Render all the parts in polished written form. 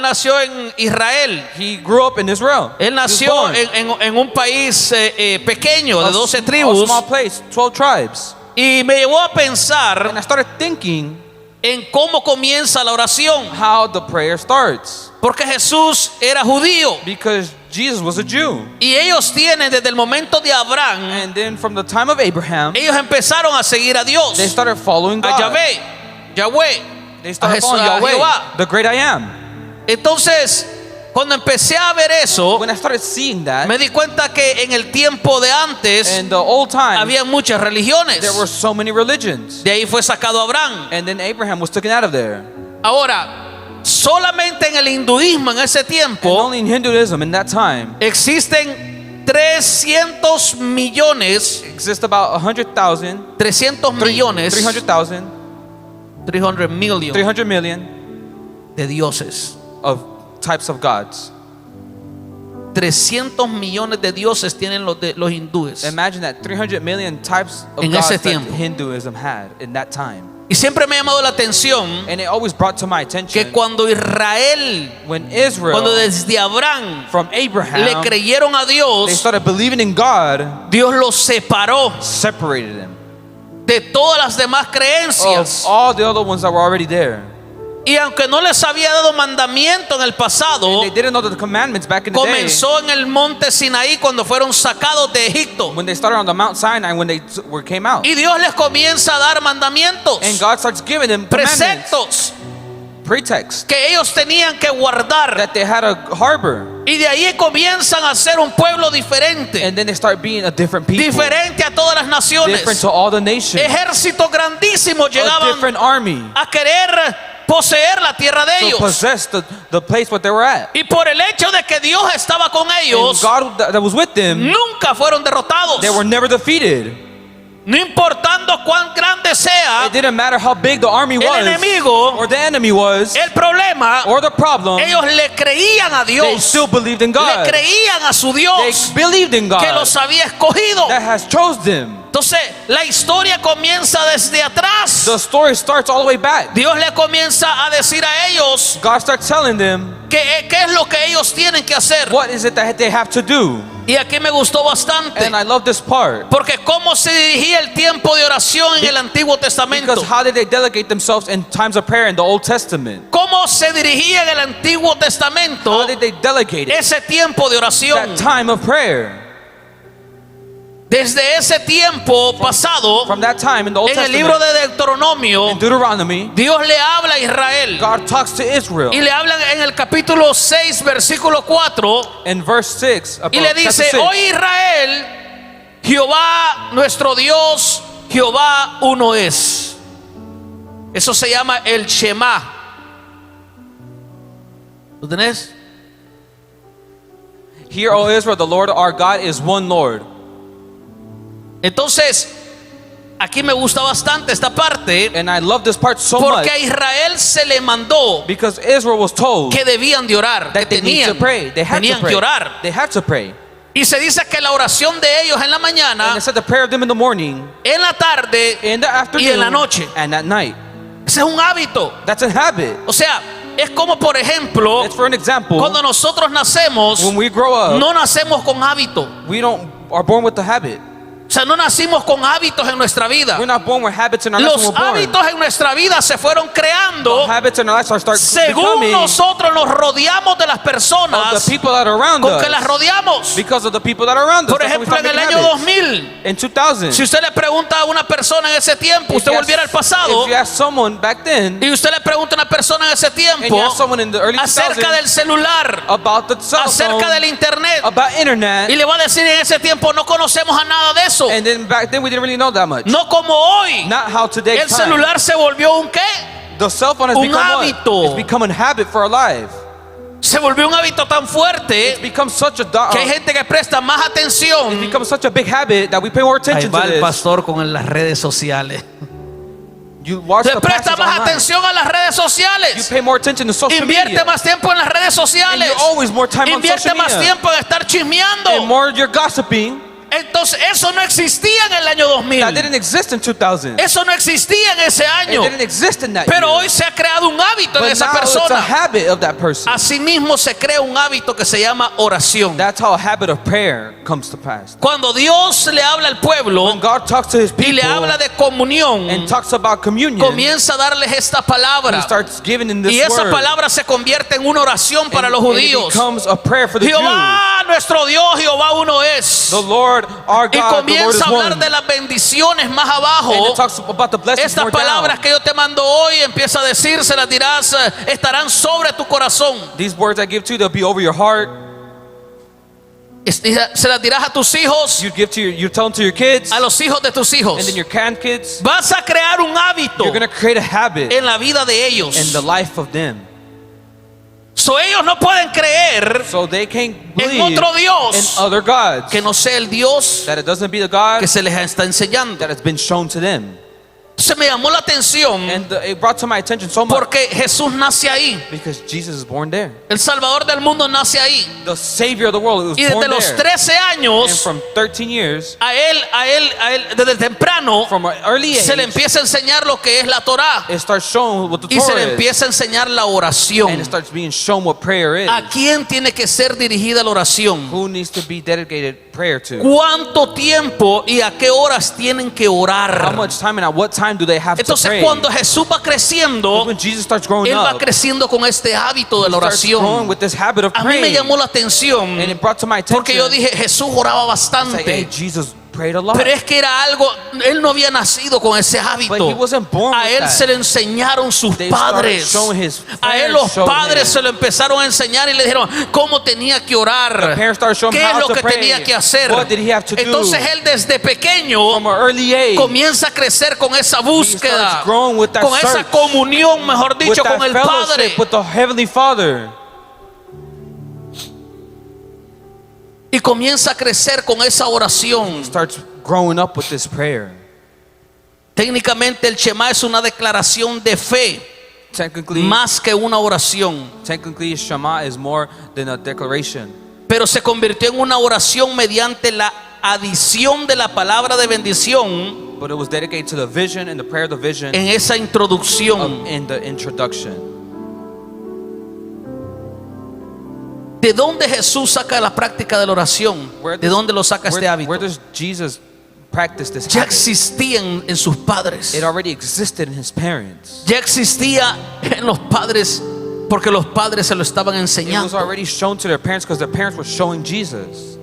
nació en Israel. He grew up in Israel. Él nació en un país pequeño de 12 A tribus. small place, 12 tribes. Y me llevó a pensar And I started thinking en cómo comienza la oración. how the prayer starts. Porque Jesús era judío. Because Jesus was a Jew. Y ellos tienen desde el momento de Abraham, And then from the time of Abraham, ellos empezaron a seguir a Dios, they started following a God. Yahweh, They a started following a Yahweh, Jehová. the great I am. Entonces, cuando empecé a ver eso, When I started seeing that, me di cuenta que en el tiempo de antes in the old time, había muchas religiones. there were so many religions. De ahí fue sacado Abraham. And then Abraham was taken out of there. Ahora, solamente en el hinduismo en ese And tiempo only in Hinduism in that time, existen 300 millones, exist about 100,000, 300 millones, 300,000, 300 million de dioses. of types of gods. 300 millones de dioses tienen los hindúes. Imagine that 300 million types of En gods ese that tiempo. Hinduism had in that time. Y siempre me ha llamado la atención And it always brought to my que attention cuando Israel, when Israel, cuando desde Abraham from le Abraham, creyeron a they Dios, started believing in God, Dios los separó separated them de todas las demás of creencias. all the other ones that were already there. Y aunque no les había dado mandamiento en el pasado, They didn't know the commandments back in the day. comenzó en el monte Sinaí cuando fueron sacados de Egipto. When they started on the Mount Sinai, when they came out. Y Dios les comienza a dar mandamientos, And God starts giving them commandments, preceptos pretext, que ellos tenían que guardar. that they had a harbor. Y de ahí comienzan a ser un pueblo diferente, And then they start being a different people. diferente a todas las Different naciones. to all the nations. Ejércitos grandísimos A llegaban different army. a querer poseer la tierra de To ellos. possess the place where they were at. Y por el hecho de que Dios estaba con And ellos, God that was with them, nunca fueron derrotados. they were never defeated. No importando cuán grande sea It didn't matter how big the army el was, enemigo, or the enemy was, el problema, or the problem. ellos le creían a They Dios, still believed in le God. creían a su They Dios believed in que God los había escogido. that has chose them. Entonces, la historia comienza desde atrás. The story starts all the way back. Dios le comienza a decir a ellos God starts telling them qué es lo que ellos tienen que hacer. what is it that they have to do. Y aquí me gustó bastante, And I love this part. porque cómo se dirigía el tiempo de oración en el Antiguo Testamento. Because how did they delegate themselves in times of prayer in the Old Testament? Cómo se dirigía en el Antiguo Testamento How did they delegate it? ese tiempo de oración. That time of prayer. Desde ese tiempo pasado, From that time in the Old en el Testament, libro de Deuteronomio, in Deuteronomy, Dios le habla a Israel. God talks to Israel. Y le hablan en el capítulo 6, versículo 4. In verse 6, Y le dice: oye Israel, Jehová nuestro Dios, Jehová uno es. Eso se llama el Shema. ¿Lo tenés? Hear, O Israel, the Lord our God is one Lord. Entonces, aquí me gusta bastante esta parte, And I love this part so much porque a Israel se le mandó because Israel was told que debían de orar, que that they need to pray. They have to tenían pray. que orar. They have to pray. Y se dice que la oración de ellos en la And mañana, it said the prayer of them in the morning, en la tarde in the afternoon, y en la noche. and at night. Ese es un hábito. That's a habit. O sea, es como por ejemplo, It's for an example. cuando nosotros nacemos, When we grow up, no nacemos con hábito. we are born with the habit. O sea, no nacimos con hábitos en nuestra vida. We're not born with habits in our life Los when we're born. hábitos en nuestra vida se fueron creando Habits in our life start según becoming nosotros nos rodeamos de las of personas the people that are around con que las us rodeamos. because of the people that are around us. Por That's how we ejemplo, start en el making año habits. 2000, In 2000, si usted le pregunta a una persona en ese tiempo, if usted you volviera al ask- pasado if you ask someone back then, y usted le pregunta a una persona en ese and tiempo you ask someone in the early acerca 2000s del celular, about the cell acerca phone, del internet, about internet, y le va a decir en ese tiempo no conocemos a nada de eso. and then back then we didn't really know that much. No como hoy. Not how today El celular se volvió un qué? The cell phone has un become hábito. what? It's become a habit for our life. Se volvió un hábito tan fuerte It's become such a que hay gente que presta más it's atención. become such a big habit that we pay more Ahí attention va to el this. pastor con las redes sociales. You watch Le the presta passage más online. atención a las redes You sociales. pay more attention to social Invierte media. más tiempo en las redes And sociales. you're always more time on Invierte social más media. tiempo en estar And chismeando. more you're gossiping. Entonces eso no existía en el año 2000. That didn't exist in 2000. Eso no existía en ese It año. didn't exist in that Pero year. hoy se ha creado un hábito en But esa now it's a persona. habit of that person. Asimismo se crea un hábito que se llama oración. That's how a habit of prayer comes to pass. Cuando Dios le habla al pueblo When God talks to his y le people habla de comunión, and talks about communion, comienza a darles esta he palabra. starts giving in this Y esa word. palabra se convierte en una oración para los And it judíos. becomes a prayer for the Jews. Jehová, nuestro Dios, Jehová uno es. The Lord, our Y God, the Lord is comienza a hablar one. de las bendiciones más abajo. And it talks about the blessings Estas more down. palabras que yo te mando hoy, empieza a decir, se las dirás, estarán sobre tu corazón. These words I give to you, they'll be over your heart. Se las dirás a tus hijos, You tell them to your kids, a los hijos de tus hijos. and then your grandkids. Vas a crear un hábito You're going to create a habit en la vida de ellos. in the life of them. So ellos no pueden creer So they can't en believe otro in Dios other gods. que no sea el Dios That it doesn't be the God que se les está enseñando. that has been shown to them. Se me llamó la atención And it brought to my attention so much porque Jesús nace ahí. because Jesus is born there. El Salvador del mundo nace ahí. The Savior of the world was Y desde born los there. 13 And años, from 13 years, a él, desde temprano, from an early se le age, empieza a enseñar lo que es la Torá. it starts showing what the Y se Torah le is. empieza a enseñar la And it oración. starts being shown what prayer is. ¿A quién tiene que ser dirigida la oración? Who needs to be dedicated prayer to? ¿Cuánto tiempo y a qué horas tienen que How orar? much time and at what time do they have to Entonces pray? cuando Jesús va creciendo, When Jesus starts growing Él va up, creciendo con este hábito de he la starts growing oración. with this habit of A mí me praying. llamó la atención And it brought to my porque attention. yo dije, Jesús oraba It's like, hey, bastante. Jesus prayed a lot. Pero es que era algo, él no había nacido con ese But he hábito. wasn't born A with él that. se le enseñaron sus They started padres. showing his A él parents los showed padres him. se lo empezaron a enseñar y le dijeron cómo tenía que orar. The parents started showing ¿Qué him es how lo to que pray. tenía que hacer? What did he have to do? Entonces él desde pequeño From an early age, comienza a crecer con esa búsqueda, starts growing with that con esa search, comunión, mejor with dicho, that con el fellowship Padre. with the Heavenly Father. Y comienza a crecer con esa oración. Starts growing up with this prayer. Técnicamente el Shema es una declaración de fe Technically, más que una oración, Shema is more than a declaration. pero se convirtió en una oración mediante la adición de la palabra de bendición But it was dedicated to the vision and the prayer of the vision en esa introducción. in the introduction. ¿De dónde Jesús saca la práctica de la oración? ¿De dónde lo saca este hábito? Where does Jesus practice this Ya habit? existía en sus padres. It already existed in his parents. Ya existía en los padres porque los padres se lo estaban It was enseñando. already shown to their parents because their parents were showing Jesus.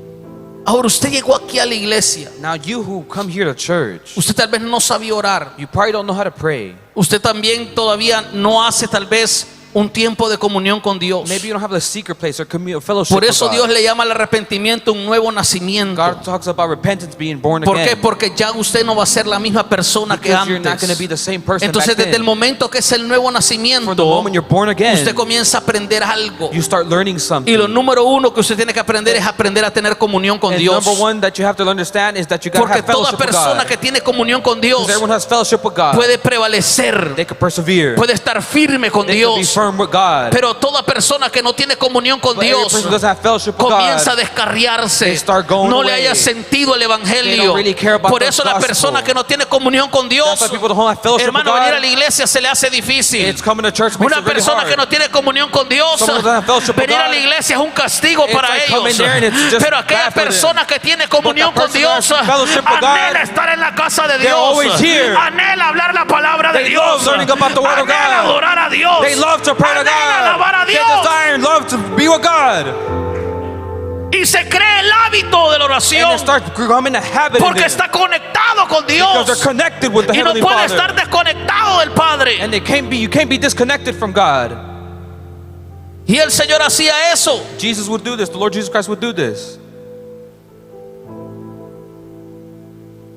Ahora usted llegó aquí a la iglesia. Now you who come here to church, Usted tal vez no sabía orar. you probably don't know how to pray. Usted también todavía no hace tal vez un tiempo de comunión con Dios. Maybe you don't have the secret place or fellowship Por eso with Dios God. le llama al arrepentimiento un nuevo nacimiento. God talks about repentance being born ¿Por qué? again. Porque ya usted no va a ser la misma persona que Because you're not going to be antes. the same person Entonces back desde el then. momento que es el nuevo From the nacimiento, moment you're born again, usted comienza a aprender algo. you start learning Y something. lo número uno que usted tiene que aprender es aprender a tener comunión con And Dios. number one that you have to understand is that you got to Porque have toda fellowship with persona God. que tiene comunión con Dios Because everyone has fellowship with God. puede prevalecer, They can persevere. puede estar firme con They can be Dios. firm with God. Pero toda persona que no tiene comunión con But every Dios person who doesn't have fellowship with comienza a God, descarriarse. they start going No le away. haya sentido el They evangelio. don't really care about Por the eso la gospel. persona que no tiene comunión con Dios, That's why people don't have fellowship with hermano, venir a God. la iglesia se le hace difícil. It's coming to church makes Una it really persona hard. que no tiene comunión con Dios, Someone who doesn't have fellowship with venir a God, la iglesia es un castigo it's para like coming ellos. there and it's just Pero aquella bad for them. persona que tiene comunión But con the Dios person who has fellowship with God, anhela estar en la casa de they're Dios, always here. anhela hablar la palabra de They Dios, love learning about the word of anhela God. adorar a Dios, They love to pray to anhela alabar a God. They Dios. desire and love to be with God. Y se cree el hábito de la And oración it starts becoming a habit in porque them. está conectado con Because Dios they're connected with the y no Heavenly puede Father. estar desconectado del Padre. And you can't be disconnected from God. Y el Señor hacía eso. Jesus would do this. The Lord Jesus Christ would do this.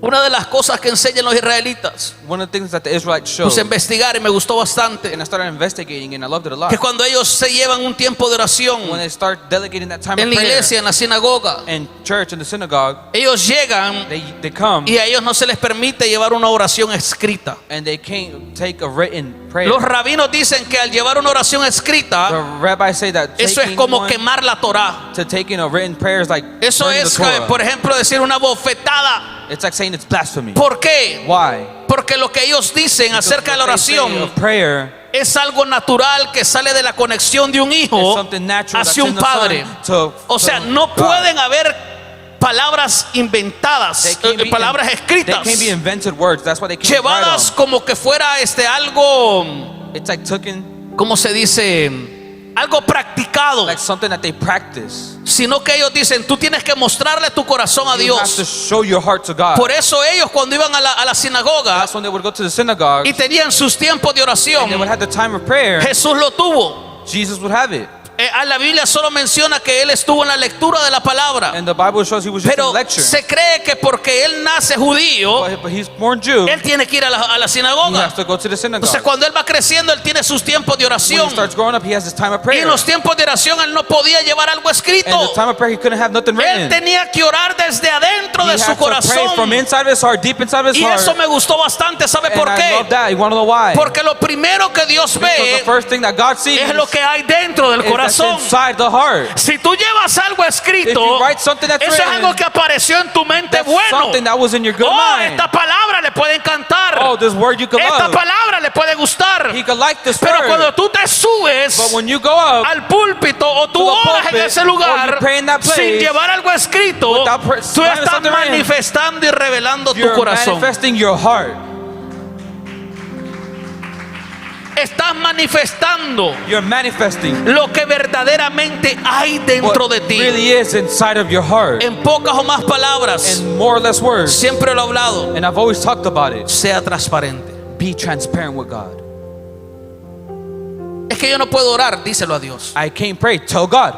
Una de las cosas que enseñan los israelitas, One of the things that the Israelites showed, puse a investigar y me gustó bastante, and I started investigating and I loved it a lot. que cuando ellos se llevan un tiempo de oración When they start delegating that time en of la prayer iglesia, en la sinagoga, in church, in the synagogue, ellos llegan they come y a ellos no se les permite llevar una oración escrita. and they can't take a written prayer. Los rabinos dicen que al llevar una oración escrita, The rabbis say that eso es taking como one quemar la Torá. to taking a written prayer is like Eso burning es, the Torah. por ejemplo, decir una bofetada It's like saying it's blasphemy. ¿Por qué? Why? Porque lo que ellos dicen acerca de la What they say oración of prayer es algo natural que sale de la conexión de un is hijo something natural that's hacia in un the padre. son O sea, to no God. pueden haber palabras They inventadas, can't be palabras They escritas, can't be invented words. That's why they can't llevadas write como que fuera algo, them. It's like taken ¿cómo se dice? Algo practicado, like something that they practice. sino que ellos dicen, tú tienes que mostrarle tu corazón a You have to Dios. show your heart to God. Por eso ellos cuando iban a la sinagoga That's when they would go to the synagogue y tenían sus tiempos de oración, and they would have the time of prayer. Jesús lo tuvo. Jesus would have it. La Biblia solo menciona que él estuvo en la lectura de la palabra, And the Bible shows he was just in pero lecture. se cree que porque él nace judío, But he's born Jew. él tiene que ir a la He sinagoga. has to go to the synagogue. Entonces cuando él va creciendo, él tiene sus tiempos de When oración, he starts growing up, he has his time of y prayer. en los tiempos de oración él no podía llevar algo escrito. And the time of prayer, he couldn't have nothing Él written. tenía que orar desde adentro He de su had to pray from corazón, inside of his heart, deep inside of his y heart. eso me gustó bastante. ¿Sabe And por I qué? love that. You want to know why? Porque lo primero que Dios Because ve the first thing that God sees es lo que hay dentro del is that's corazón. inside the heart. Si tú llevas algo If escrito, you write something that's eso es written, algo que apareció en tu mente that's bueno. something that was in your good Oh, mind. esta palabra le puede encantar. Oh, this word you could Esta love. palabra le puede gustar. He could like this Pero word. cuando tú te subes But when you go up, al púlpito o tú to the oras en pulpit, ese or lugar you pray in that place, sin llevar algo escrito, without tú having estás something written, manifestando y revelando tu you're corazón. manifesting your heart. Estás manifestando You're manifesting lo que verdaderamente hay dentro what de ti. really is inside of your heart. En pocas o más palabras, In more or less words. siempre lo he hablado, And I've always talked about it. sea transparente. Be transparent with God. Es que yo no puedo orar, díselo a Dios. I can't pray. Tell God.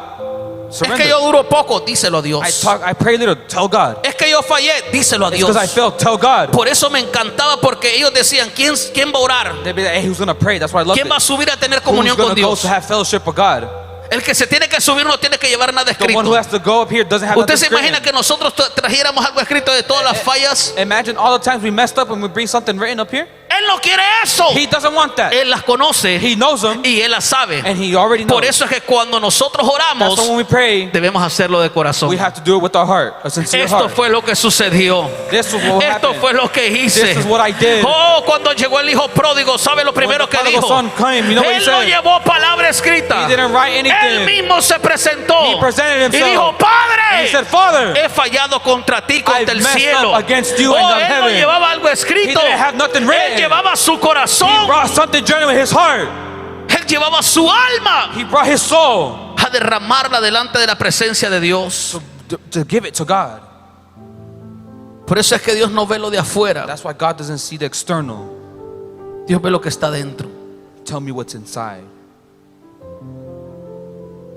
Es que Surrender. yo duro poco, díselo a Dios. I pray little. Tell God. Es que yo fallé, díselo a It's Dios. because I failed. Tell God. Por eso me encantaba, porque ellos decían, ¿quién va a orar? They'd be like, hey, who's going to pray? That's why I love ¿Quién va a it. subir a tener Who's comunión going con to go Dios? to have fellowship with God? El que se tiene que subir no tiene que llevar nada The one escrito. who has to go up here doesn't have ¿Usted nothing se imagina written. que nosotros trajéramos algo escrito de todas las fallas? Imagine all the times we messed up and we bring something written up here. Él no quiere eso. He doesn't want that. Él las conoce He knows them y él las sabe. and he already knows. Por eso es que cuando nosotros That's oramos, why when we pray, debemos hacerlo de corazón. we have to do it with our heart, a sincere Esto heart. fue lo que sucedió. This was what Esto happened. fue lo que hice. This is what I did. Oh, cuando llegó el hijo pródigo, ¿sabe lo primero the que prodigal dijo? son came, you know what he Él no said? llevó palabra escrita. He didn't write Él anything. mismo se presentó He presented y himself. dijo, And Padre, he said, Father, he fallado contra ti, contra I've el messed cielo. up against you Oh, and él no heaven. llevaba algo escrito. He didn't have nothing Él written. llevaba su he corazón. brought something genuine in his heart. Él llevaba su alma He brought his soul a derramarla delante de la presencia de Dios. to give it to God. Por eso es que Dios no ve lo de afuera. That's why God doesn't see the external. Dios ve lo que está dentro. Tell me what's inside.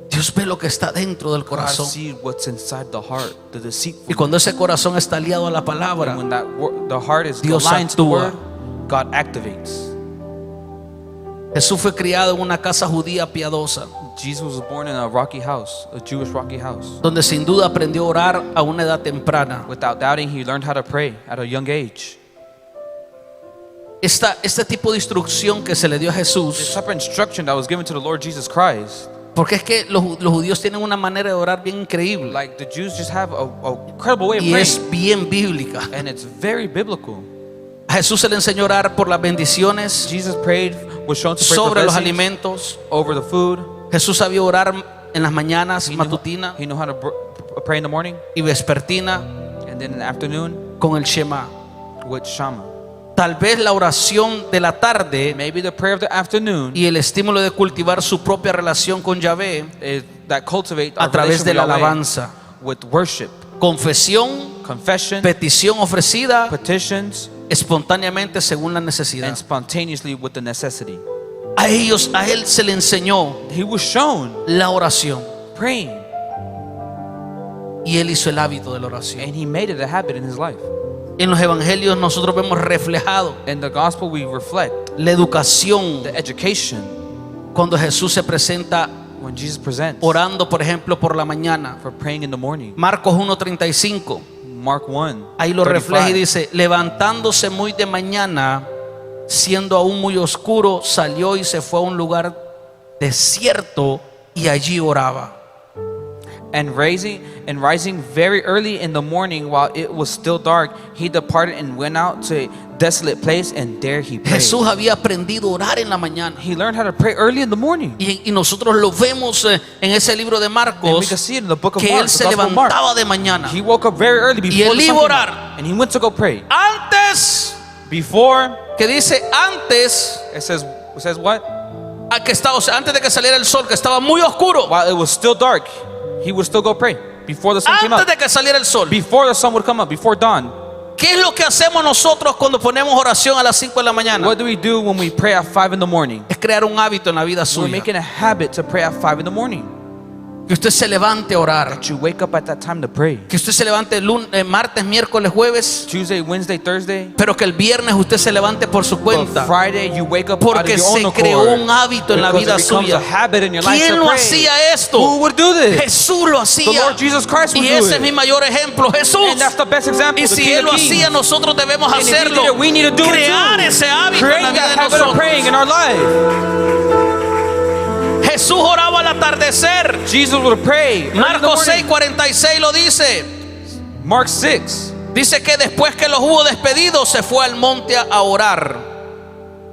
Dios ve lo que está dentro del God corazón. sees what's inside the heart, the Y deceitful. cuando ese corazón está aliado a la palabra, And when the heart is Dios aligned to the actúa. word, God activates. Jesús fue criado en una casa judía piadosa, Jesus was born in a rocky house, a Jewish rocky house. donde sin duda aprendió a orar a una edad temprana. Without doubting, he learned how to pray at a young age. Este tipo de instrucción que se le dio a This Jesús, type of instruction that was given to the Lord Jesus Christ, porque es que los judíos tienen una manera de orar bien increíble like the Jews just have a incredible way of y es praying, bien bíblica. and it's very biblical. A Jesús se le enseñó a orar por las bendiciones, Jesus prayed, was shown to pray for sobre los blessings, alimentos. over the food. Jesús sabía orar en las mañanas, matutina He knew how to pray in the morning, y vespertina and then in the afternoon con el Shema. with Shama. Tal vez la oración de la tarde Maybe the prayer of the afternoon y el estímulo de cultivar su propia relación con Yahvé is that cultivate a our través de la relationship with Yahweh alabanza, with worship, confesión, confession, petición ofrecida petitions, espontáneamente según la and necesidad. spontaneously with the necessity. A él se le enseñó He was shown la oración praying, y él hizo el hábito de la oración. and he made it a habit in his life. En los evangelios nosotros vemos reflejado In the gospel, we reflect la educación the education cuando Jesús se presenta when Jesus presents orando, por ejemplo, por la mañana. for praying in the morning. Marcos 1:35. Mark 1. Ahí lo refleja y 35. dice, levantándose muy de mañana, siendo aún muy oscuro, salió y se fue a un lugar desierto y allí oraba. And rising very early in the morning while it was still dark, he departed and went out to a desolate place, and there he prayed. Jesús había aprendido a orar en la mañana. He learned how to pray early in the morning. Y nosotros lo vemos en ese libro de And we Marcos, can see it in the book of que Mark, él the se Gospel of Mark. levantaba de mañana. He woke up very early Y before él the iba sun a came orar. up, and he went to go pray. Antes, Before, que dice antes, it says what? a que estaba, o sea, antes de que saliera el sol, que estaba muy oscuro. While it was still dark, he would still go pray. Before the sun came Antes up. de que saliera el sol. Before the sun would come up, before dawn. ¿Qué es lo que hacemos nosotros cuando ponemos oración a las 5 de la mañana? What do we do when we pray at 5 in the morning? Es crear un hábito en la vida We're suya. making a habit to pray at 5 in the morning. Que usted se levante a orar. That you wake up at that time to pray. Que usted se levante martes, miércoles, jueves. Tuesday, Wednesday, Thursday. Pero que el viernes usted se levante por su But cuenta. Friday you wake up out of Porque your own se accord. creó un hábito en la Because vida it becomes suya. a habit in your life ¿Quién to lo pray. hacía esto? Who would do this? Jesús lo The hacía. Lord Jesus Christ would Y do ese es it. mi mayor ejemplo, Jesús. And that's the best example. Y the si King Él lo of Kings. hacía, nosotros debemos And if he did hacerlo. it, we need to do it Crear too. ese hábito en Create la vida that de habit of nosotros. praying in our life. Jesús oraba al atardecer. Jesus would pray. early in the Marcos morning. 6:46 lo dice. Mark 6. Dice que después que los hubo despedido, se fue al monte a orar.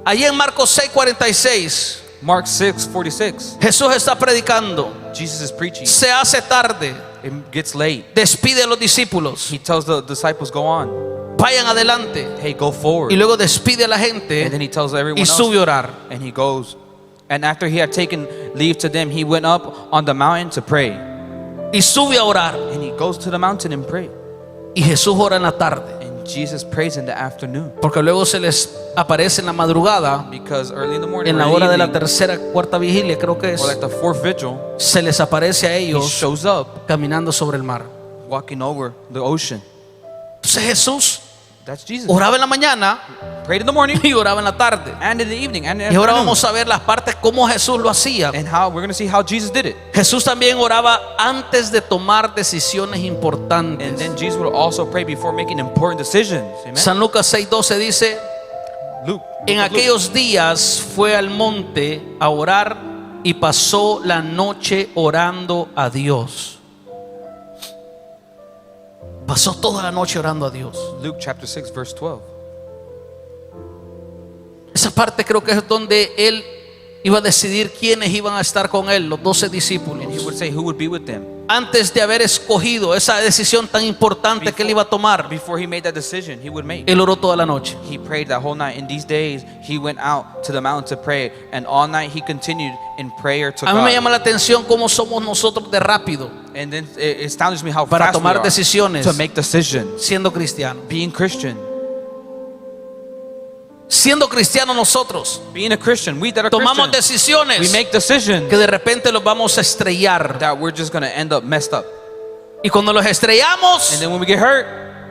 Allí en Marcos 6:46, Mark 6:46. Jesús está predicando. Jesus is preaching. Se hace tarde. It gets late. Despide a los discípulos. He tells the disciples, go on. Vayan adelante. Hey, go forward. Y luego despide a la And then gente he tells everyone y sube a else. orar. And he goes. And after he had taken leave to them, he went up on the mountain to pray. Y sube a orar. And he goes to the mountain and pray. Y Jesús ora en la tarde. And Jesus prays in the afternoon. Porque luego se les aparece en la madrugada, Because early in the morning, en la early hora de la evening, tercera, cuarta vigilia, creo que or like es, the fourth vigil, se les aparece a he ellos shows up caminando sobre el mar. walking over the ocean. Entonces Jesús That's Jesus. oraba en la mañana Prayed in the morning y oraba en la tarde. and in the evening and in the Y ahora afternoon. vamos a ver las partes cómo Jesús lo hacía. And how we're going to see how Jesus did it. Jesús también oraba antes de tomar decisiones And importantes. then Jesus would also pray before making important decisions. Amen. San Lucas 6:12 dice, Luke. en aquellos días fue al monte a orar y pasó la noche orando a Dios. Pasó toda la noche orando a Dios. Luke chapter 6 verse 12. Esa parte creo que es donde él iba a decidir quiénes iban a estar con él, los 12 discípulos. And he would say who would be with them. Antes de haber escogido esa decisión tan importante que él iba a tomar, Before he made that decision, he would make. él oró toda la noche. He prayed that whole night. In these days, he went out to the mountain to pray, and all night he continued in prayer to A mí me llama God. la atención cómo somos nosotros de rápido And then it astonishes me how para fast we tomar are decisiones to make decisions. siendo cristianos. Being Christian, Siendo cristianos nosotros being a Christian, we that are tomamos Christians, decisiones we make decisions que de repente los vamos a estrellar. that we're just gonna end up messed up. Y cuando los And estrellamos, then when we get hurt,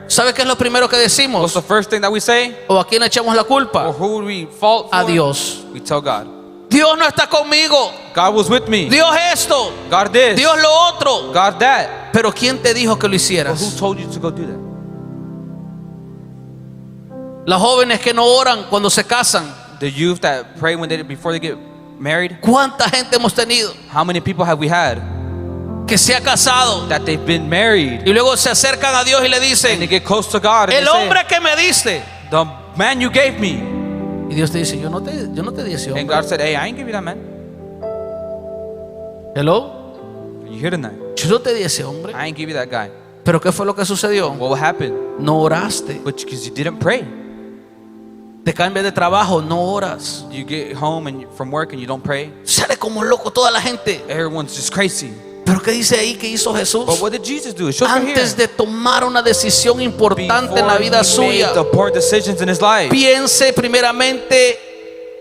¿sabe qué es lo primero que what's decimos? the first thing that we say? ¿O a quién le echamos la Or culpa? who would we fault for? A Dios. We tell God. Dios no está conmigo. God was with me. Dios esto. God this. Dios lo otro. God that. Pero ¿quién te dijo que lo But who hicieras? told you to go do that? Las jóvenes que no oran cuando se casan. The youth that pray before they get married. ¿Cuánta gente hemos tenido How many people have we had que se ha casado that they've been married y luego se acercan a Dios y le and they dicen, get close to God and el they say, hombre que me diste? the man you gave me? Y Dios te dice, yo no te di ese And hombre. God said, hey, I ain't give you that man. Hello, You hear tonight? yo no te di ese hombre. I ain't give you that guy. Pero ¿qué fue lo que sucedió? What happened? No oraste. But because you didn't pray. Te cambias de trabajo, no oras. You get home and from work and you don't pray. Sale como loco toda la gente. Everyone's just crazy. Pero ¿qué dice ahí que hizo Jesús? But what did Jesus do? It shows right here. Antes de tomar una decisión importante en la Before vida he suya, made the important decisions in his life. piense primeramente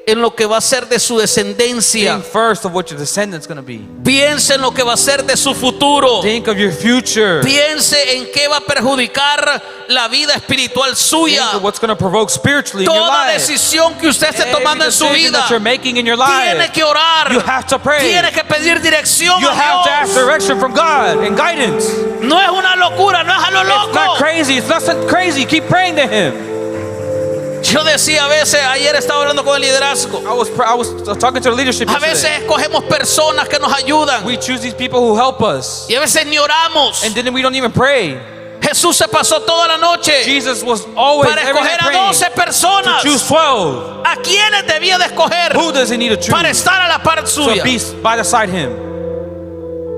en lo que va a ser de su descendencia. Think first of what your descendants going to be. Piense en lo que va a ser de su futuro. Think of your future. Piense en qué va a perjudicar la vida espiritual suya. Think of what's going to provoke spiritually in your Toda life. decisión que usted esté Every tomando en su decision vida, that you're making in your tiene life, que orar. you have to pray. Tiene que pedir dirección You have to a ask Dios. direction from God and guidance. No es una locura, no es a lo It's not loco. crazy. It's not crazy. Keep praying to Him. Yo decía a veces, ayer estaba hablando con el liderazgo, I was talking to the leadership a veces yesterday. escogemos personas que nos ayudan We choose these people who help us, y a veces ni oramos. and then we don't even pray. Jesús se pasó toda la noche Jesus was always para every escoger day a praying 12 to personas. choose 12. ¿A quiénes debía de escoger Who does he need to choose para estar a la par to suya? be by the side him?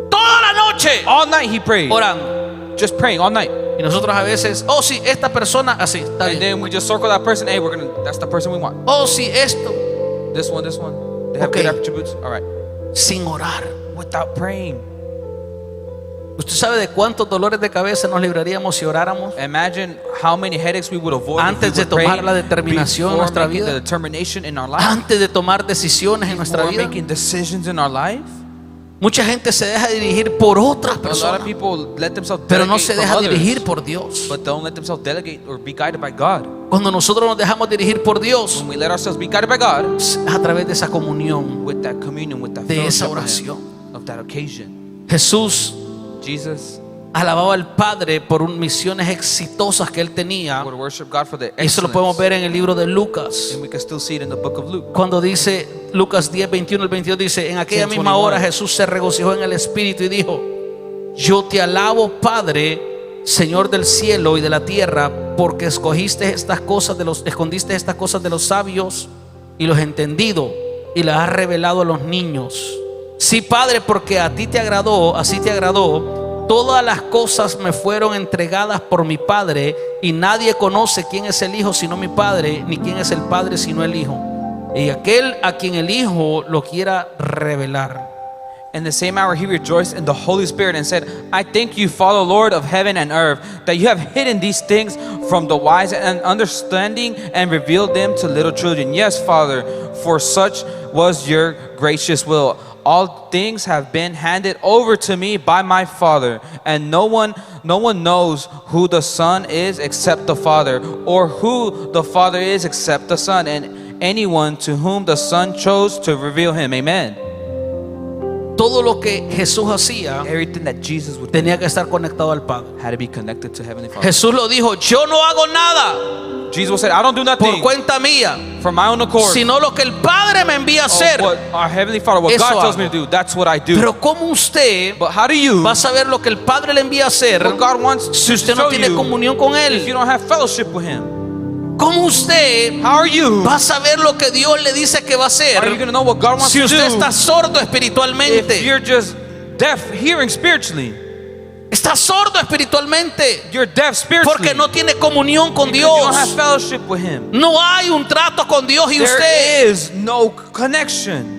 Toda la noche All night he prayed, orando. just praying all night. Y nosotros a veces, oh sí, esta persona así, está And bien. then we just circle that person. Hey, that's the person we want. Oh sí, esto, This one. They have Okay. good attributes. All right. sin orar. Without praying. ¿Usted sabe de cuántos dolores de cabeza nos libraríamos si oráramos? Imagine how many headaches we would avoid Antes if de we would tomar pray la determinación en before nuestra making vida. the determination in our life, Antes de tomar decisiones en nuestra before vida. making decisions in our life. Mucha gente se deja dirigir por otras A lot personas, of people let themselves pero no delegate se from deja others, dirigir por Dios. but don't let themselves delegate or be guided by God. Cuando nosotros nos dejamos dirigir por Dios, When we let ourselves be guided by God, es a través de esa comunión, with that communion, with that de esa fellowship with oración. Him, of that occasion, Jesús Jesus alababa al Padre por misiones exitosas que él tenía. would worship God for the Y eso lo podemos excellence, ver en el libro de Lucas. and we can still see it in the book of Luke. Cuando dice Lucas 10, 21 al 22, dice: en aquella misma 10:21. hora Jesús se regocijó en el Espíritu y dijo: yo te alabo, Padre, Señor del cielo y de la tierra, porque escondiste estas cosas de los sabios y los entendidos y las has revelado a los niños. Sí, Padre, porque a ti te agradó, así te agradó. Todas las cosas me fueron entregadas por mi Padre, y nadie conoce quién es el Hijo sino mi Padre, ni quién es el Padre sino el Hijo, y aquel a quien el Hijo lo quiera revelar. In the same hour he rejoiced in the Holy Spirit and said, I thank you, Father, Lord of heaven and earth, that you have hidden these things from the wise and understanding and revealed them to little children. Yes, Father, for such was your gracious will. All things have been handed over to me by my Father, and no one knows who the Son is except the Father, or who the Father is except the Son, and anyone to whom the Son chose to reveal him. Amen. Todo lo que Jesús hacía Everything that Jesus would do tenía que estar conectado al Padre. had to be connected to Heavenly Father. Jesús lo dijo: yo no hago nada Jesus said, I don't do por nothing cuenta mía, for my own accord. sino lo que el Padre me envía a hacer. What our Heavenly Father, what Eso God tells hago. me to do, that's what I do. Pero ¿cómo usted But how do you, va a saber lo que el Padre le envía a hacer what God wants si to usted no show tiene you comunión con if you Él? don't have fellowship with Him? ¿Cómo usted How are you? va a saber lo que Dios le dice que va a Are you hacer going to know what God wants si to usted do está sordo if espiritualmente? you're just deaf hearing spiritually? Está sordo espiritualmente You're deaf spiritually porque no tiene comunión con because you don't have Dios. fellowship with Him. No hay un trato con Dios y usted. There is no connection.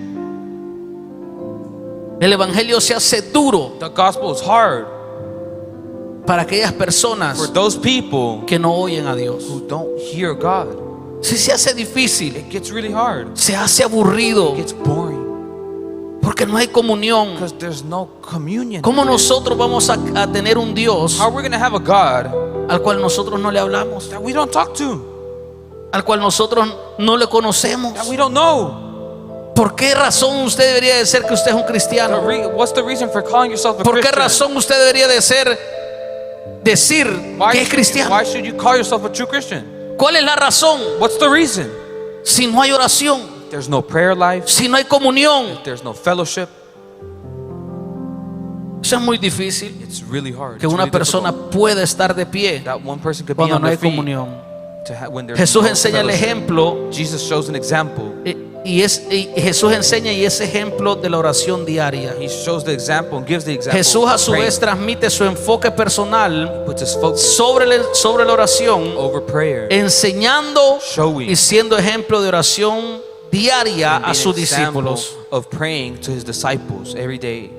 El evangelio se hace duro The gospel is hard para aquellas personas for those people que no oyen a Dios. who don't hear God. Si se hace difícil, It gets really hard. se hace aburrido It gets boring porque no hay comunión. because there's no communion. ¿Cómo nosotros vamos a tener un Dios How are we going to have a God al cual nosotros no le hablamos, that we don't talk to, al cual nosotros no le conocemos? that we don't know? ¿Por qué razón usted debería de ser que usted es un cristiano? What's the reason for calling yourself a ¿Por qué Christian? razón usted debería de decir que es cristiano? Why should you call yourself a true Christian? ¿Cuál es la razón? What's the reason? Si no hay oración, There's no prayer life. si no hay comunión, There's no fellowship. eso es muy difícil It's really hard. que It's una really persona difficult pueda estar de pie that one person could be cuando on no hay their feet comunión. when there's Jesús no enseña el fellowship. ejemplo Jesus shows an example. y Jesús enseña y es ejemplo de la oración diaria. He shows the example and gives the example. Jesús a of su praying. vez transmite su enfoque personal Puts his focus sobre la oración, over prayer, enseñando showing y siendo ejemplo de oración diaria and a being sus an example discípulos. of praying to his disciples every day.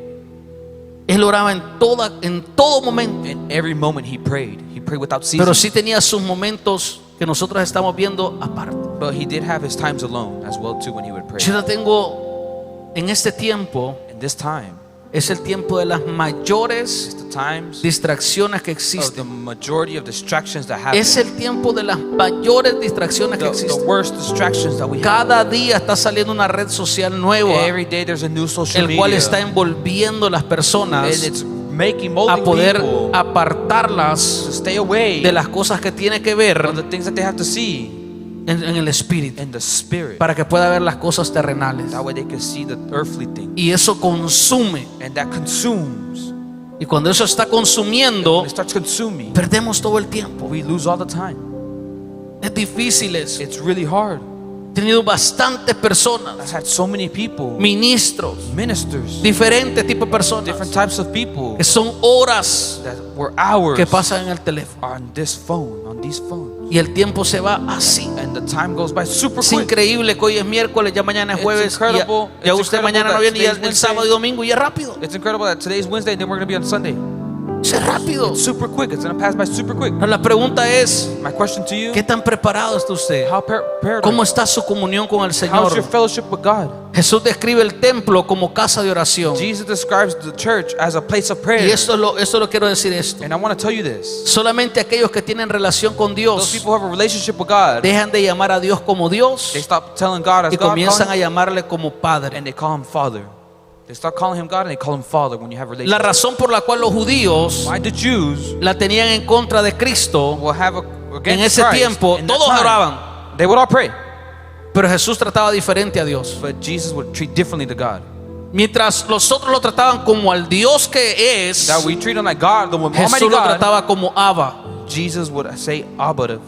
Él oraba en todo momento, In every moment he prayed. He prayed without ceasing. pero sí tenía sus momentos que nosotros estamos viendo aparte. But he did have his times alone as well too when he would pray. Yo la tengo en este tiempo, And this time es el tiempo de las mayores is the times distracciones que of the existen. majority of distractions that happen. Es el tiempo de las mayores distracciones que The existen. worst distractions that we have. Cada día está saliendo una red social nueva, Every day there's a new social el cual media. está envolviendo a las And personas it's making a molding poder people apartarlas to stay away de las cosas que tiene que from ver the things that they have to see en el espíritu, in the spirit. para que pueda ver las cosas terrenales. That way they can see the earthly thing. Y eso consume. And that consumes. Y cuando eso está consumiendo, When it starts consuming, perdemos todo el tiempo. we lose all the time. Es difícil eso. It's really hard. He tenido bastantes personas, I've had so many people, ministros, ministers, diferentes tipos de different personas, types of people que son horas that were hours que pasan en el teléfono. on this phone, on these phones. Y el tiempo se va así. And the time goes by super Es quick. increíble que hoy es miércoles, ya mañana es It's jueves, incredible. y ya It's usted incredible mañana no that viene y today's el Wednesday. sábado y domingo y es rápido. It's incredible that today's Wednesday and then we're going to be on Sunday. Es rápido. It's super quick. It's going to pass by super quick. La pregunta es, My question to you, ¿qué tan preparado está usted? how prepared ¿Cómo are you? está su comunión con el How's Señor? your fellowship with God? Jesús describe el templo como casa de oración. Jesus describes the church as a place of prayer. Y esto lo quiero decir esto. And I want to tell you this. Solamente aquellos que tienen relación con Those Dios people who have a relationship with God, dejan de llamar a Dios como Dios they stop telling God as y God, comienzan a llamarle como Padre. and they call him Father. They start calling him God and they call him Father when you have a La relationship. razón por la cual los judíos Why the Jews la tenían en contra de Cristo, will have en against ese Christ, tiempo in that todos time, oraban, they would all pray, pero Jesús trataba diferente a Dios. but Jesus would treat differently to God. Mientras los otros lo trataban como al Dios que es, That we treat him like God, the Almighty Jesús lo God. trataba como Abba, Jesus would say Abba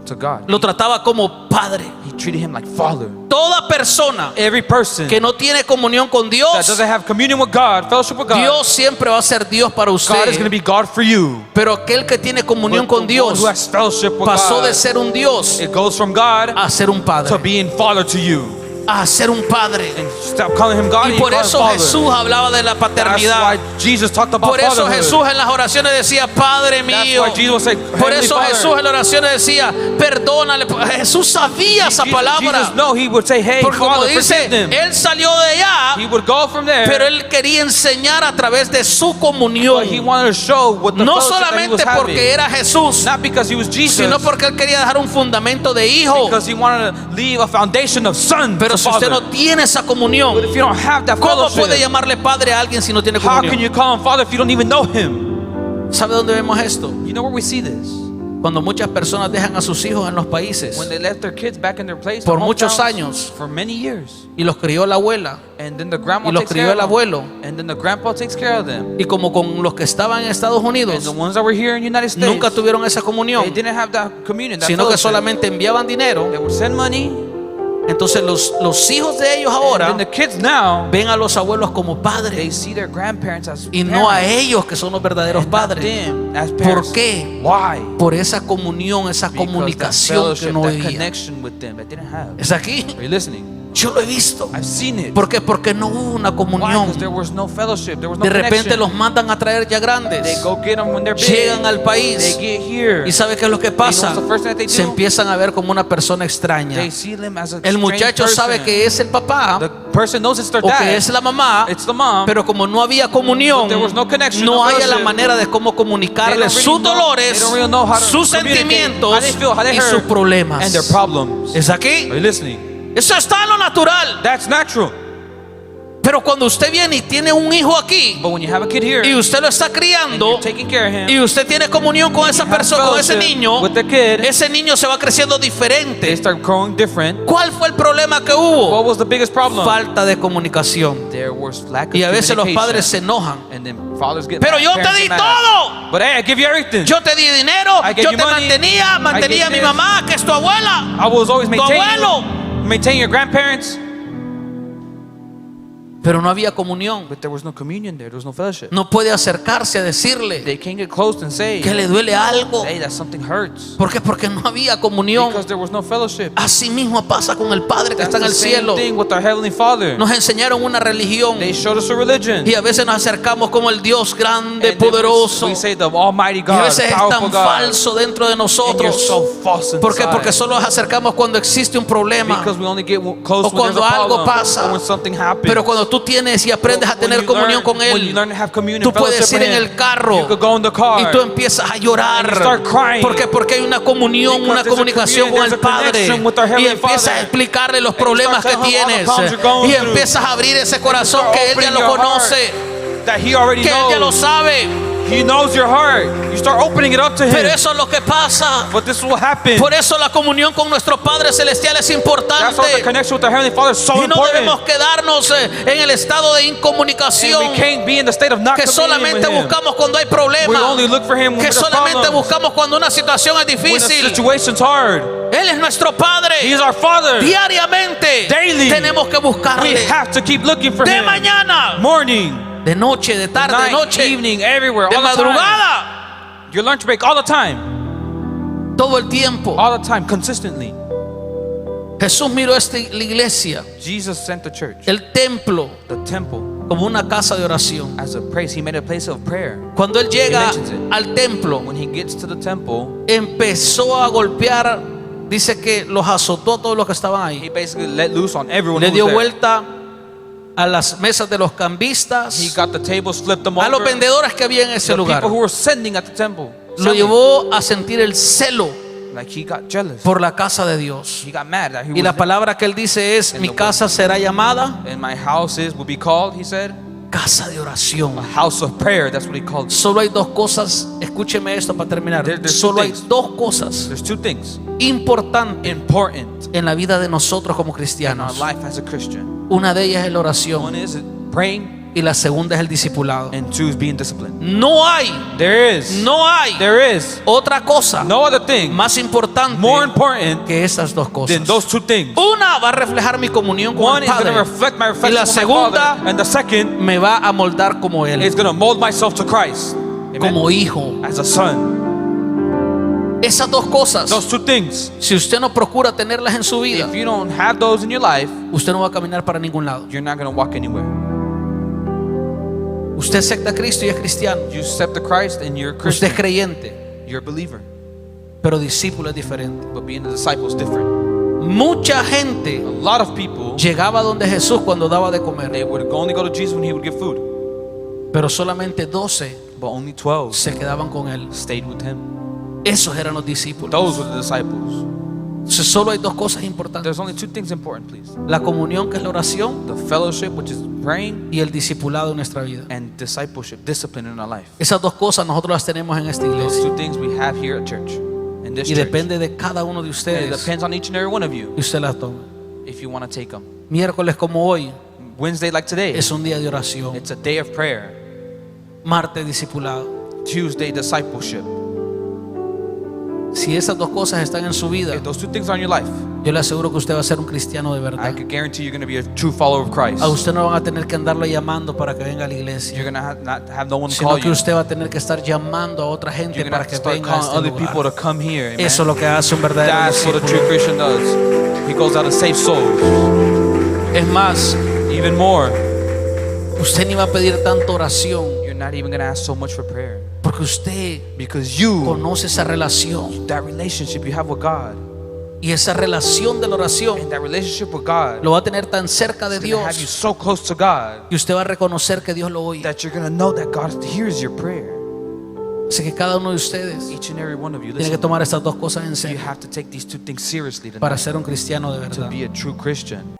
to God. lo trataba como Padre. He treated him like Father. Toda persona Every person que no tiene comunión con that Dios, doesn't have communion with God, fellowship with God, Dios siempre va a ser Dios para God is going to usted. be God for you. Pero aquel que tiene comunión But con the one Dios who has fellowship with pasó de God, ser un Dios it goes from God a ser un to padre, being Father to you. a ser un padre. And stop calling him God Y and you por call him eso Father. Jesús hablaba de la That's paternidad. why Jesus talked about Por eso fatherhood. Jesús en las oraciones decía, Padre That's mío. why Jesus would say, Por Heavenly eso Father. Jesús en las oraciones decía, perdónale. Jesús sabía esa palabra. Jesus, no, he would say, hey, Porque como Father, dice, forgive them. él salió de allá, He would go from there, pero él quería enseñar a través de su but he comunión. wanted to show what the No fellowship that he was solamente porque having. era Jesús, Not because he was Jesus, sino porque él quería dejar un fundamento de hijo. because he wanted to leave a foundation of son Pero to si usted father. no tiene esa But comunión, if you don't have that ¿cómo puede fellowship, llamarle padre a alguien si no tiene how can comunión? you call him father if you don't even know him? ¿Sabe dónde vemos esto? You know where we see this? Cuando muchas personas dejan a sus hijos en los países When they left their kids back in their place, por their muchos hometowns, años for many years, y los crió la abuela and then the grandma y los takes crió care el of them, abuelo, and then the grandpa takes care of them, y como con los que estaban en Estados and Unidos the ones that were here in the United States, nunca tuvieron esa they comunión, didn't have that communion, that sino que fellowship. solamente enviaban dinero. They would send money, Entonces los hijos de ellos and ahora then the kids now, ven a los abuelos como they padres see their grandparents as y no a parents, ellos que son los verdaderos and not padres. them as ¿Por parents. qué? Why? Por esa comunión, esa Because that comunicación que fellowship, no that había. connection with them that didn't have. ¿Es aquí? Are you listening? Yo lo he visto. I've seen it. ¿Por qué? Porque no hubo una Why? comunión. Because there was no fellowship. There was no De repente connection. los mandan a traer ya They grandes. go get them when they're big. Llegan al país. They get here. ¿Y sabe qué es lo que pasa? You know what's the first thing that they Se do? empiezan a ver como una persona extraña. They see them as a El strange muchacho person. sabe que es el papá The person knows it's their o dad. que es la mamá, It's the mom. pero como no había comunión, But there was no connection, no no hay la fellowship. manera de cómo comunicarle They don't really sus know- dolores, they don't really know how to sus communicate, sentimientos how they feel, how they y hurt, sus problemas. and their problems. ¿Es aquí? Are you listening? Eso está en lo natural. That's natural. Pero cuando usted viene y tiene un hijo aquí But when you have a kid here y usted lo está and criando you're taking care of him, y usted tiene comunión con esa you have persona, con ese fellowship niño, with the kid, ese niño se va creciendo they diferente. start growing different. ¿Cuál fue el problema que What hubo? was the biggest problem? Falta de comunicación. There was lack of Y a veces los communication. padres se enojan. And then fathers get Pero mad, yo te parents di get mad. todo. But hey, I give you everything. Yo te di dinero, I gave yo you te money, mantenía a I mi gave mamá, que es tu abuela, I was always tu maintaining abuelo. maintain your grandparents. Pero no había comunión. But there was no communion there. There was no fellowship. No puede acercarse a decirle They can't get close and say, que le duele algo. hey, that something hurts. ¿Por qué? Porque no había comunión. Because there was no fellowship. Así mismo pasa con el Padre que That's está en the el same cielo. thing with our Heavenly Father. Nos enseñaron una religión They showed us a religion. y a veces nos acercamos como el Dios grande, And then poderoso. we say the Almighty Y a God, veces the es powerful tan God. falso dentro de And you're nosotros. so false ¿Por qué? inside. Porque solo nos acercamos cuando existe un problema. Because we only get close O when there's cuando a algo problem, pasa. or when something happens. Pero cuando tú tienes y aprendes a When tener you comunión learn- con when you Él, learn to have communion tú and fellowship puedes ir with en Him, el carro you could go in the car, y tú empiezas a llorar. And you start crying. ¿Por qué? Porque hay una comunión, Because una there's a comunicación con communion, el there's a Padre. connection with our Y Heavenly empiezas a Father. explicarle los And you problemas que start telling him all the tienes. problems you're going Y through. empiezas a abrir ese corazón start que Él ya opening lo your heart. conoce, that He already que Él ya lo knows. sabe. He knows your heart. You start opening it up to Pero Him. eso es lo que pasa. But this will happen. Por eso la comunión con nuestro Padre Celestial es That's why the importante. connection with our Heavenly Father is so Y no important. debemos quedarnos en el estado de And incomunicación, we can't be in the state of not que communicating solamente with Him. buscamos cuando hay We problemas, only look for Him when que there's solamente problems. buscamos cuando una situación es When the difícil. situation's hard. Él es nuestro Padre. He is our Father. Diariamente Daily. tenemos que We buscarle. have to keep looking for De Him. mañana, Morning, de noche, de tarde, de night, noche, evening, everywhere, de all the time. madrugada, Your lunch break, all the time. todo el tiempo. All the time, consistently. Jesús miró la iglesia, Jesus sent the church, el templo, the temple, como una casa de oración. as a place. He made a place of prayer. Cuando él llega mentions it. al templo, When he gets to the temple, empezó a golpear, dice que los azotó a todos los que estaban he ahí. basically let loose on everyone Le who dio was there. vuelta a las mesas de los He cambistas, got the tables, flipped them a los over. vendedores que había en ese The lugar. people who were sending at the temple. Lo selling. llevó a sentir el celo Like he got jealous. por la casa de Dios. He got mad that he Y la was there. palabra que él dice es: mi casa será llamada And my house will be called, he said, casa de oración. a house of prayer. That's what he called it. Solo hay dos cosas, escúcheme esto para terminar. There's two Solo hay things. dos cosas There's two things importantes important en la vida de nosotros como in our cristianos. life as a Christian. Una de ellas es la oración One is praying, y la segunda es el discipulado. and two is being disciplined. No hay There is otra cosa no other thing más importante more important que esas dos than cosas. those two things. Una va a reflejar mi comunión con One el is going to Padre reflect my y reflection la with my segunda Father, and the second me va a moldar como is Él, going to mold myself to Christ. Amen. como hijo. As a son. Esas dos cosas, Those two things. si usted no procura tenerlas en su vida, If you don't have those in your life, usted no va a caminar para ningún lado. you're not going to walk anywhere. Usted acepta a Cristo y es cristiano. You accept the Christ and you're a Usted Christian. es creyente, You're a believer. pero discípulo es diferente. But being a disciple is different. Mucha A gente lot of people, llegaba donde Jesús cuando daba de comer, they would only go to Jesus when he would give food. pero solamente 12 But only 12 se quedaban con Él. stayed with him. Esos eran los discípulos. Those were the disciples. Entonces, solo hay dos cosas importantes: There's only two things important, please. la comunión, que es la oración, The fellowship, which is praying, y el discipulado en nuestra vida. and discipleship, discipline in our life. Esas dos cosas nosotros las tenemos en esta Those iglesia two things we have here at church. In this y church. depende de cada uno de And it ustedes depends on each and every one of you y usted las toma. if you want to take them. Miércoles como hoy Wednesday like today, es un día de oración. it's a day of prayer. Martes, discipulado. Tuesday, discipleship. Si esas dos cosas están en su vida, If those two things are in your life, yo le aseguro que usted va a ser un cristiano de I verdad. could guarantee you're going to be a true follower of Christ. A usted no van a tener que andarlo llamando para que venga a la You're iglesia, going to not have no one to sino call que you. usted va a tener que estar llamando a otra gente You're going to para have que to start venga a calling este other people to lugar. come here. Amen. Eso es lo que hace un verdadero That's what a true discípulo. Christian does. He goes out to save souls. Es más, Even more, usted ni va a pedir tanta oración you're not even going to ask so much for prayer. porque usted Because you, conoce esa relación, that relationship you have with God, y esa relación de la oración and that relationship with God, lo va a tener tan cerca de is going to have you Dios so close to God y usted va a reconocer que Dios lo oye. that you're going to know that God hears your prayer. Así que cada uno de ustedes Each and every one of you, tiene que listen, tomar estas dos cosas en you serio have to take these two things seriously para tonight ser un cristiano de to verdad. be a true Christian.